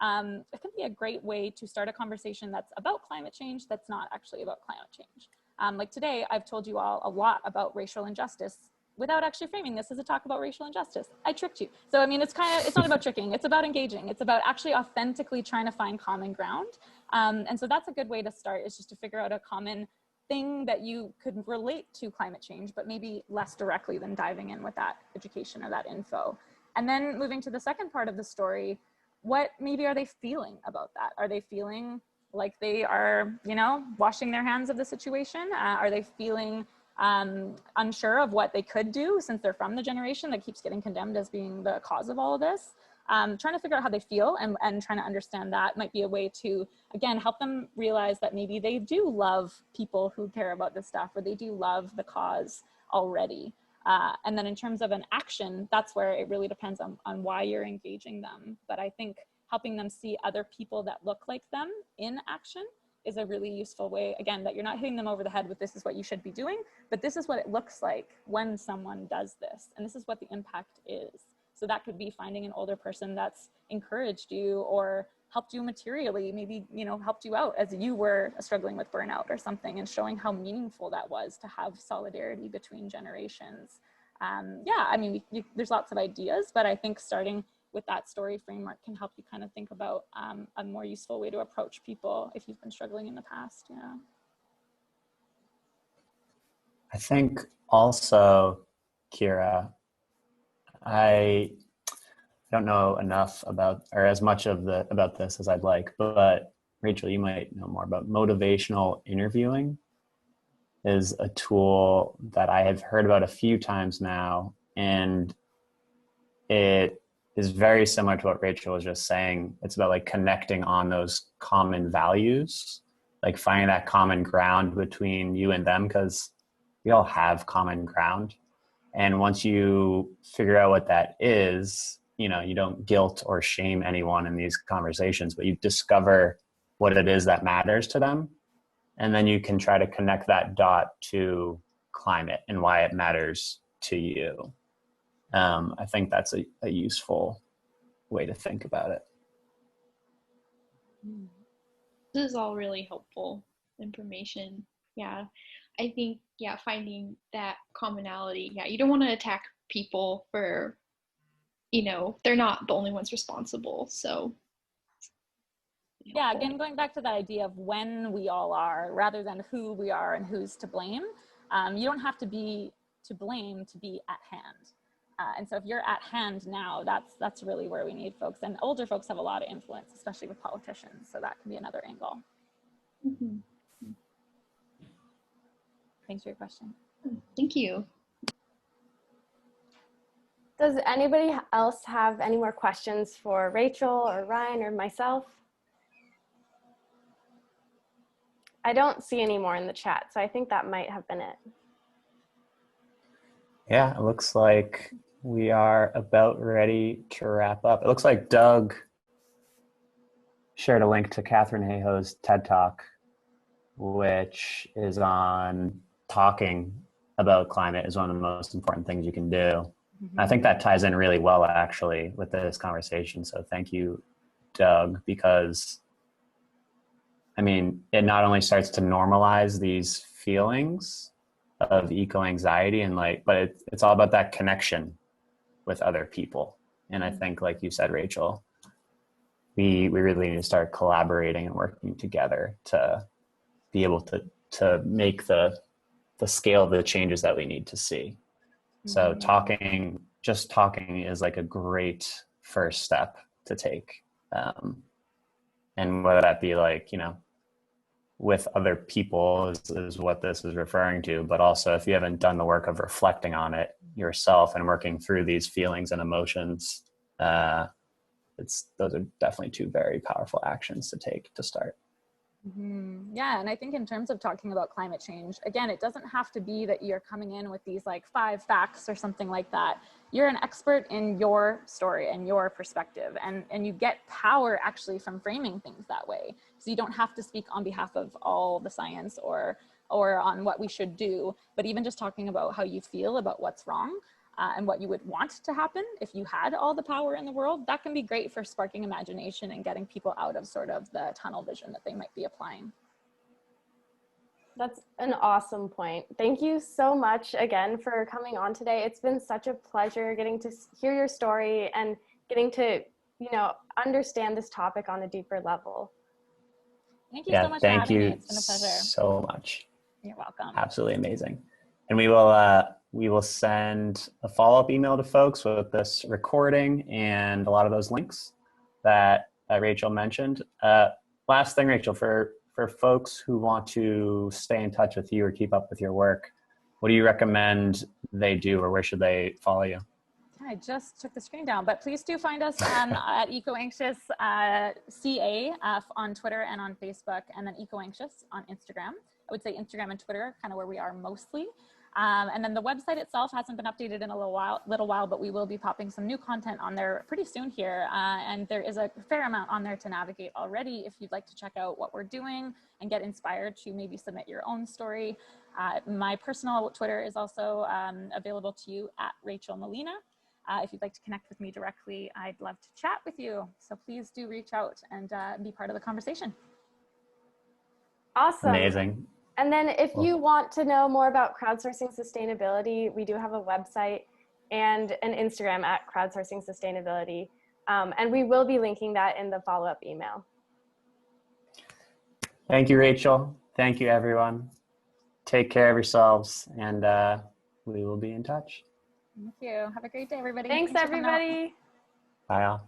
It can be a great way to start a conversation that's about climate change that's not actually about climate change. Like today, I've told you all a lot about racial injustice without actually framing this as a talk about racial injustice. I tricked you. So, I mean, it's not about tricking, it's about engaging. It's about actually authentically trying to find common ground. And so that's a good way to start, is just to figure out a common thing that you could relate to climate change, but maybe less directly than diving in with that education or that info. And then moving to the second part of the story, what maybe are they feeling about that? Are they feeling like they are, you know, washing their hands of the situation? Are they feeling unsure of what they could do, since they're from the generation that keeps getting condemned as being the cause of all of this? Trying to figure out how they feel and trying to understand that might be a way to, again, help them realize that maybe they do love people who care about this stuff, or they do love the cause already. And then in terms of an action, that's where it really depends on why you're engaging them. But I think helping them see other people that look like them in action is a really useful way, again, that you're not hitting them over the head with this is what you should be doing, but this is what it looks like when someone does this, and this is what the impact is. So that could be finding an older person that's encouraged you or helped you materially, maybe, you know, helped you out as you were struggling with burnout or something, and showing how meaningful that was to have solidarity between generations. Yeah, I mean, there's lots of ideas, but I think starting with that story framework can help you kind of think about a more useful way to approach people if you've been struggling in the past. Yeah. I think also, Kira, I don't know enough about, or as much about this as I'd like, but Rachel, you might know more about motivational interviewing. Is a tool that I have heard about a few times now, and it is very similar to what Rachel was just saying. It's about like connecting on those common values, like finding that common ground between you and them, because we all have common ground. And once you figure out what that is, you know, you don't guilt or shame anyone in these conversations, but you discover what it is that matters to them. And then you can try to connect that dot to climate and why it matters to you. I think that's a useful way to think about it. This is all really helpful information. Yeah, I think, yeah, finding that commonality. Yeah, you don't want to attack people for, you know, they're not the only ones responsible. So yeah, again, going back to that idea of when we all are, rather than who we are and who's to blame. You don't have to be to blame to be at hand. And so if you're at hand now, that's really where we need folks. And older folks have a lot of influence, especially with politicians. So that can be another angle. mm-hmm. Thanks for your question. Thank you. Does anybody else have any more questions for Rachel or Ryan or myself? I don't see any more in the chat, so I think that might have been it. Yeah, it looks like we are about ready to wrap up. It looks like Doug shared a link to Katherine Hayhoe's TED Talk, which is on talking about climate is one of the most important things you can do. Mm-hmm. I think that ties in really well, actually, with this conversation. So thank you, Doug, because I mean, it not only starts to normalize these feelings of eco-anxiety and but it's all about that connection with other people. And I think, like you said, Rachel, we really need to start collaborating and working together to be able to make the scale of the changes that we need to see. So just talking is like a great first step to take. And whether that be like, you know, with other people is what this is referring to, but also if you haven't done the work of reflecting on it yourself and working through these feelings and emotions, those are definitely two very powerful actions to take to start. Yeah, and I think in terms of talking about climate change, again, it doesn't have to be that you're coming in with these like 5 facts or something like that. You're an expert in your story and your perspective, and you get power actually from framing things that way. So you don't have to speak on behalf of all the science or on what we should do, but even just talking about how you feel about what's wrong and what you would want to happen if you had all the power in the world, that can be great for sparking imagination and getting people out of sort of the tunnel vision that they might be applying. That's an awesome point. Thank you so much again for coming on today. It's been such a pleasure getting to hear your story and getting to, understand this topic on a deeper level. Thank you so much for having me. It's been a pleasure. So much. You're welcome. Absolutely amazing. And we will send a follow-up email to folks with this recording and a lot of those links that Rachel mentioned. Last thing, Rachel, for folks who want to stay in touch with you or keep up with your work, what do you recommend they do, or where should they follow you? I just took the screen down, but please do find us at EcoAnxious CA on Twitter and on Facebook, and then EcoAnxious on Instagram. I would say Instagram and Twitter are kind of where we are mostly. And then the website itself hasn't been updated in a little while, but we will be popping some new content on there pretty soon here. And there is a fair amount on there to navigate already if you'd like to check out what we're doing and get inspired to maybe submit your own story. My personal Twitter is also available to you at Rachel Malena. If you'd like to connect with me directly, I'd love to chat with you. So please do reach out and be part of the conversation. Awesome. Amazing. And then if you want to know more about crowdsourcing sustainability, we do have a website and an Instagram at Crowdsourcing Sustainability. And we will be linking that in the follow-up email. Thank you, Rachel. Thank you, everyone. Take care of yourselves, and we will be in touch. Thank you. Have a great day, everybody. Thanks everybody. Bye, all.